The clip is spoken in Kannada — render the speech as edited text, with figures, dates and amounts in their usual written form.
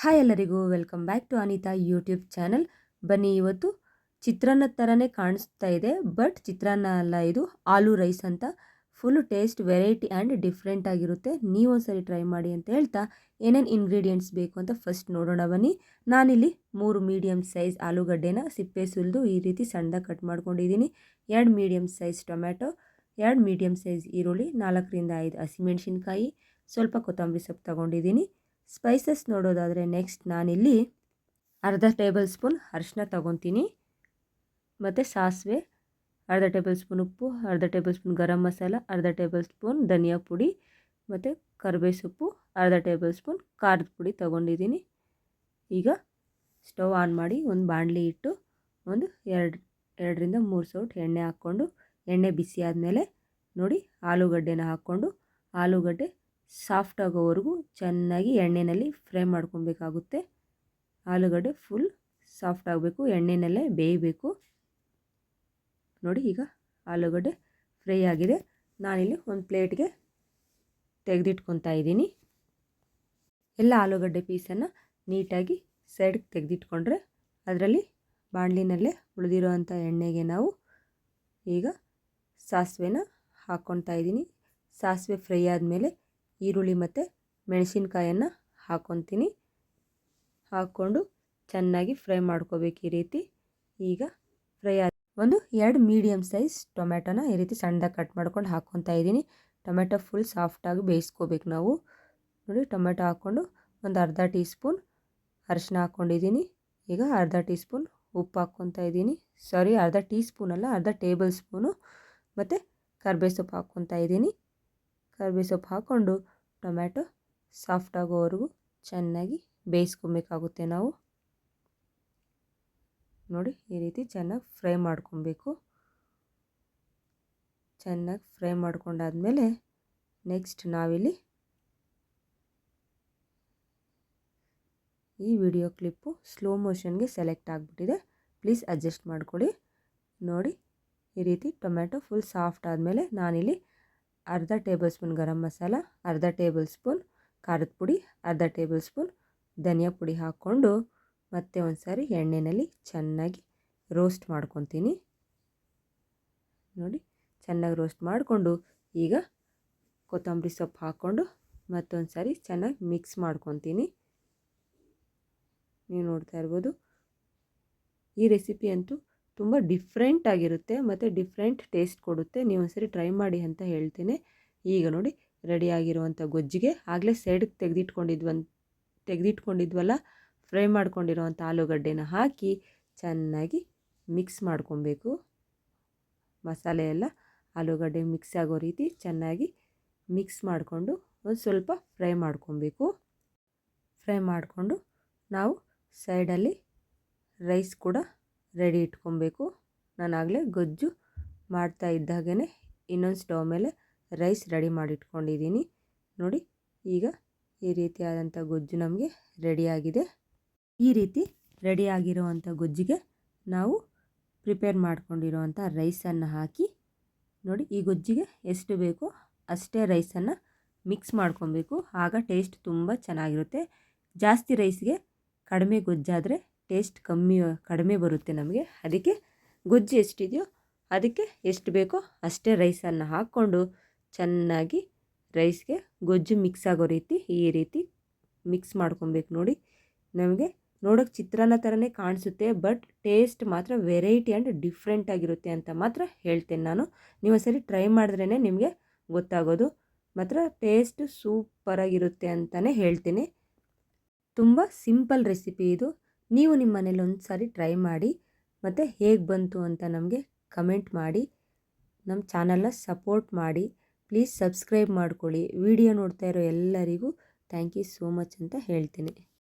ಹಾಯ್ ಎಲ್ಲರಿಗೂ welcome back to Anita YouTube channel. ಬನ್ನಿ, ಇವತ್ತು ಚಿತ್ರಾನ್ನ ಥರನೇ ಕಾಣಿಸ್ತಾ ಇದೆ, ಬಟ್ ಚಿತ್ರಾನ್ನ ಅಲ್ಲ, ಇದು ಆಲೂ ರೈಸ್ ಅಂತ. Full taste variety and different ಆಗಿರುತ್ತೆ. ನೀವೊಂದ್ಸರಿ ಟ್ರೈ ಮಾಡಿ ಅಂತ ಹೇಳ್ತಾ ಏನೇನು ಇಂಗ್ರೀಡಿಯೆಂಟ್ಸ್ ಬೇಕು ಅಂತ ಫಸ್ಟ್ ನೋಡೋಣ ಬನ್ನಿ. ನಾನಿಲ್ಲಿ 3 ಮೀಡಿಯಮ್ ಸೈಜ್ ಆಲೂಗಡ್ಡೆನ ಸಿಪ್ಪೆ ಸುಲಿದು ಈ ರೀತಿ ಸಣ್ಣದಾಗಿ ಕಟ್ ಮಾಡ್ಕೊಂಡಿದ್ದೀನಿ. 2 medium size tomato, 2 medium size ಈರುಳ್ಳಿ, 4ರಿಂದ 5 ಹಸಿಮೆಣಸಿನ್ಕಾಯಿ, ಸ್ವಲ್ಪ ಕೊತ್ತಂಬರಿ ಸೊಪ್ಪು ತೊಗೊಂಡಿದ್ದೀನಿ. ಸ್ಪೈಸಸ್ ನೋಡೋದಾದರೆ ನೆಕ್ಸ್ಟ್ ನಾನಿಲ್ಲಿ ಅರ್ಧ ಟೇಬಲ್ ಸ್ಪೂನ್ ಅರಿಶಿನ ತೊಗೊತೀನಿ, ಮತ್ತು ಸಾಸಿವೆ, ಅರ್ಧ ಟೇಬಲ್ ಸ್ಪೂನ್ ಉಪ್ಪು, ಅರ್ಧ ಟೇಬಲ್ ಸ್ಪೂನ್ ಗರಂ ಮಸಾಲ, ಅರ್ಧ ಟೇಬಲ್ ಸ್ಪೂನ್ ಧನಿಯಾ ಪುಡಿ, ಮತ್ತು ಕರಿಬೇವು ಸೊಪ್ಪು, ಅರ್ಧ ಟೇಬಲ್ ಸ್ಪೂನ್ ಖಾರದ ಪುಡಿ ತೊಗೊಂಡಿದ್ದೀನಿ. ಈಗ ಸ್ಟವ್ ಆನ್ ಮಾಡಿ ಒಂದು ಬಾಣಲಿ ಇಟ್ಟು ಒಂದು 2ರಿಂದ 3 ಸೌಟ್ ಎಣ್ಣೆ ಹಾಕ್ಕೊಂಡು, ಎಣ್ಣೆ ಬಿಸಿ ಆದಮೇಲೆ ನೋಡಿ ಆಲೂಗಡ್ಡೆನ ಹಾಕ್ಕೊಂಡು ಆಲೂಗಡ್ಡೆ ಸಾಫ್ಟ್ ಆಗೋವರೆಗೂ ಚೆನ್ನಾಗಿ ಎಣ್ಣೆಯಲ್ಲಿ ಫ್ರೈ ಮಾಡ್ಕೊಬೇಕಾಗುತ್ತೆ. ಆಲೂಗಡ್ಡೆ ಫುಲ್ ಸಾಫ್ಟ್ ಆಗಬೇಕು, ಎಣ್ಣೆನಲ್ಲೇ ಬೇಯಬೇಕು. ನೋಡಿ ಈಗ ಆಲೂಗಡ್ಡೆ ಫ್ರೈ ಆಗಿದೆ. ನಾನಿಲ್ಲಿ ಒಂದು ಪ್ಲೇಟ್ಗೆ ತೆಗೆದಿಟ್ಕೊತಾ ಇದ್ದೀನಿ. ಎಲ್ಲ ಆಲೂಗಡ್ಡೆ ಪೀಸನ್ನು ನೀಟಾಗಿ ಸೈಡ್ಗೆ ತೆಗೆದಿಟ್ಕೊಂಡ್ರೆ ಅದರಲ್ಲಿ ಬಾಣಲಿನಲ್ಲೇ ಉಳಿದಿರೋ ಅಂಥ ಎಣ್ಣೆಗೆ ನಾವು ಈಗ ಸಾಸಿವೆನ ಹಾಕ್ಕೊತಾ ಇದ್ದೀನಿ. ಸಾಸಿವೆ ಫ್ರೈ ಆದಮೇಲೆ ಈರುಳ್ಳಿ ಮತ್ತು ಮೆಣಸಿನ್ಕಾಯನ್ನು ಹಾಕ್ಕೊತೀನಿ. ಹಾಕ್ಕೊಂಡು ಚೆನ್ನಾಗಿ ಫ್ರೈ ಮಾಡ್ಕೋಬೇಕು ಈ ರೀತಿ. ಈಗ ಫ್ರೈ ಆದ ಒಂದು 2 ಮೀಡಿಯಮ್ ಸೈಜ್ ಟೊಮೆಟೊನ ಈ ರೀತಿ ಸಣ್ಣದಾಗಿ ಕಟ್ ಮಾಡ್ಕೊಂಡು ಹಾಕ್ಕೊತಾ ಇದ್ದೀನಿ. ಟೊಮೆಟೊ ಫುಲ್ ಸಾಫ್ಟಾಗಿ ಬೇಯಿಸ್ಕೋಬೇಕು ನಾವು. ನೋಡಿ ಟೊಮೆಟೊ ಹಾಕ್ಕೊಂಡು ಒಂದು ಅರ್ಧ ಟೀ ಸ್ಪೂನ್ ಅರಿಶಿನ ಹಾಕ್ಕೊಂಡಿದ್ದೀನಿ. ಈಗ ಅರ್ಧ ಟೀ ಸ್ಪೂನ್ ಉಪ್ಪು ಹಾಕ್ಕೊತಾ ಇದ್ದೀನಿ. ಅರ್ಧ ಟೀ ಸ್ಪೂನ್ ಅಲ್ಲ, ಅರ್ಧ ಟೇಬಲ್ ಸ್ಪೂನು. ಮತ್ತು ಕರಿಬೇವು ಸೊಪ್ಪು ಹಾಕ್ಕೊತಾ ಇದ್ದೀನಿ. ಕರಿಬೇವು ಸೊಪ್ಪು ಹಾಕ್ಕೊಂಡು ಟೊಮ್ಯಾಟೊ ಸಾಫ್ಟ್ ಆಗೋವರೆಗೂ ಚೆನ್ನಾಗಿ ಬೇಯಿಸ್ಕೊಬೇಕಾಗುತ್ತೆ ನಾವು. ನೋಡಿ ಈ ರೀತಿ ಚೆನ್ನಾಗಿ ಫ್ರೈ ಮಾಡ್ಕೊಬೇಕು. ಚೆನ್ನಾಗಿ ಫ್ರೈ ಮಾಡ್ಕೊಂಡಾದ್ಮೇಲೆ ನೆಕ್ಸ್ಟ್ ನಾವಿಲ್ಲಿ ಈ ವಿಡಿಯೋ ಕ್ಲಿಪ್ಪು ಸ್ಲೋ ಮೋಷನ್ಗೆ ಸೆಲೆಕ್ಟ್ ಆಗಿಬಿಟ್ಟಿದೆ, ಪ್ಲೀಸ್ ಅಡ್ಜಸ್ಟ್ ಮಾಡ್ಕೊಳ್ಳಿ. ನೋಡಿ ಈ ರೀತಿ ಟೊಮ್ಯಾಟೊ ಫುಲ್ ಸಾಫ್ಟ್ ಆದಮೇಲೆ ನಾನಿಲ್ಲಿ ಅರ್ಧ ಟೇಬಲ್ ಸ್ಪೂನ್ ಗರಂ ಮಸಾಲ, ಅರ್ಧ ಟೇಬಲ್ ಸ್ಪೂನ್ ಖಾರದ ಪುಡಿ, ಅರ್ಧ ಟೇಬಲ್ ಸ್ಪೂನ್ ಧನಿಯಾ ಪುಡಿ ಹಾಕ್ಕೊಂಡು ಮತ್ತೆ ಒಂದು ಸಾರಿ ಎಣ್ಣೆಯಲ್ಲಿ ಚೆನ್ನಾಗಿ ರೋಸ್ಟ್ ಮಾಡ್ಕೊತೀನಿ. ನೋಡಿ ಚೆನ್ನಾಗಿ ರೋಸ್ಟ್ ಮಾಡಿಕೊಂಡು ಈಗ ಕೊತ್ತಂಬರಿ ಸೊಪ್ಪು ಹಾಕ್ಕೊಂಡು ಮತ್ತೊಂದು ಸಾರಿ ಚೆನ್ನಾಗಿ ಮಿಕ್ಸ್ ಮಾಡ್ಕೊತೀನಿ. ನೀವು ನೋಡ್ತಾ ಇರ್ಬೋದು, ಈ ರೆಸಿಪಿ ಅಂತೂ ತುಂಬ ಡಿಫ್ರೆಂಟ್ ಆಗಿರುತ್ತೆ ಮತ್ತು ಡಿಫ್ರೆಂಟ್ ಟೇಸ್ಟ್ ಕೊಡುತ್ತೆ. ನೀವು ಒಂದ್ಸರಿ ಟ್ರೈ ಮಾಡಿ ಅಂತ ಹೇಳ್ತೇನೆ. ಈಗ ನೋಡಿ ರೆಡಿಯಾಗಿರುವಂಥ ಗೊಜ್ಜಿಗೆ ಆಗಲೇ ಸೈಡ್ಗೆ ತೆಗೆದಿಟ್ಕೊಂಡಿದ್ವಲ್ಲ ಫ್ರೈ ಮಾಡ್ಕೊಂಡಿರೋವಂಥ ಆಲೂಗಡ್ಡೆನ ಹಾಕಿ ಚೆನ್ನಾಗಿ ಮಿಕ್ಸ್ ಮಾಡ್ಕೊಬೇಕು. ಮಸಾಲೆ ಎಲ್ಲ ಆಲೂಗಡ್ಡೆ ಮಿಕ್ಸ್ ಆಗೋ ರೀತಿ ಚೆನ್ನಾಗಿ ಮಿಕ್ಸ್ ಮಾಡಿಕೊಂಡು ಒಂದು ಸ್ವಲ್ಪ ಫ್ರೈ ಮಾಡ್ಕೊಬೇಕು. ಫ್ರೈ ಮಾಡಿಕೊಂಡು ನಾವು ಸೈಡಲ್ಲಿ ರೈಸ್ ಕೂಡ ರೆಡಿ ಇಟ್ಕೊಬೇಕು. ನಾನಾಗಲೇ ಗೊಜ್ಜು ಮಾಡ್ತಾ ಇದ್ದಾಗೇ ಇನ್ನೊಂದು ಸ್ಟವ್ ಮೇಲೆ ರೈಸ್ ರೆಡಿ ಮಾಡಿಟ್ಕೊಂಡಿದ್ದೀನಿ. ನೋಡಿ ಈಗ ಈ ರೀತಿಯಾದಂಥ ಗೊಜ್ಜು ನಮಗೆ ರೆಡಿಯಾಗಿದೆ. ಈ ರೀತಿ ರೆಡಿಯಾಗಿರುವಂಥ ಗೊಜ್ಜಿಗೆ ನಾವು ಪ್ರಿಪೇರ್ ಮಾಡ್ಕೊಂಡಿರೋವಂಥ ರೈಸನ್ನು ಹಾಕಿ ನೋಡಿ, ಈ ಗೊಜ್ಜಿಗೆ ಎಷ್ಟು ಬೇಕೋ ಅಷ್ಟೇ ರೈಸನ್ನು ಮಿಕ್ಸ್ ಮಾಡ್ಕೊಬೇಕು. ಆಗ ಟೇಸ್ಟ್ ತುಂಬ ಚೆನ್ನಾಗಿರುತ್ತೆ. ಜಾಸ್ತಿ ರೈಸ್ಗೆ ಕಡಿಮೆ ಗೊಜ್ಜಾದರೆ ಟೇಸ್ಟ್ ಕಡಿಮೆ ಬರುತ್ತೆ ನಮಗೆ. ಅದಕ್ಕೆ ಗೊಜ್ಜು ಎಷ್ಟಿದೆಯೋ ಅದಕ್ಕೆ ಎಷ್ಟು ಬೇಕೋ ಅಷ್ಟೇ ರೈಸನ್ನು ಹಾಕ್ಕೊಂಡು ಚೆನ್ನಾಗಿ ರೈಸ್ಗೆ ಗೊಜ್ಜು ಮಿಕ್ಸ್ ಆಗೋ ರೀತಿ ಈ ರೀತಿ ಮಿಕ್ಸ್ ಮಾಡ್ಕೊಬೇಕು. ನೋಡಿ ನಮಗೆ ನೋಡೋಕ್ಕೆ ಚಿತ್ರಾನ್ನ ಥರನೇ ಕಾಣಿಸುತ್ತೆ, ಬಟ್ ಟೇಸ್ಟ್ ಮಾತ್ರ ವೆರೈಟಿ ಆ್ಯಂಡ್ ಡಿಫ್ರೆಂಟ್ ಆಗಿರುತ್ತೆ ಅಂತ ಮಾತ್ರ ಹೇಳ್ತೇನೆ ನಾನು. ನೀವು ಒಂದ್ಸರಿ ಟ್ರೈ ಮಾಡಿದ್ರೇ ನಿಮಗೆ ಗೊತ್ತಾಗೋದು. ಮಾತ್ರ ಟೇಸ್ಟ್ ಸೂಪರಾಗಿರುತ್ತೆ ಅಂತಲೇ ಹೇಳ್ತೀನಿ. ತುಂಬ ಸಿಂಪಲ್ ರೆಸಿಪಿ ಇದು. ನೀವು ನಿಮ್ಮ ಮನೇಲಿ ಒಂದು ಸಾರಿ ಟ್ರೈ ಮಾಡಿ ಮತ್ತು ಹೇಗೆ ಬಂತು ಅಂತ ನಮಗೆ ಕಮೆಂಟ್ ಮಾಡಿ. ನಮ್ಮ ಚಾನಲ್ನ ಸಪೋರ್ಟ್ ಮಾಡಿ. ಪ್ಲೀಸ್ ಸಬ್ಸ್ಕ್ರೈಬ್ ಮಾಡ್ಕೊಳ್ಳಿ. ವಿಡಿಯೋ ನೋಡ್ತಾ ಇರೋ ಎಲ್ಲರಿಗೂ ಥ್ಯಾಂಕ್ ಯು ಸೋ ಮಚ್ ಅಂತ ಹೇಳ್ತೀನಿ.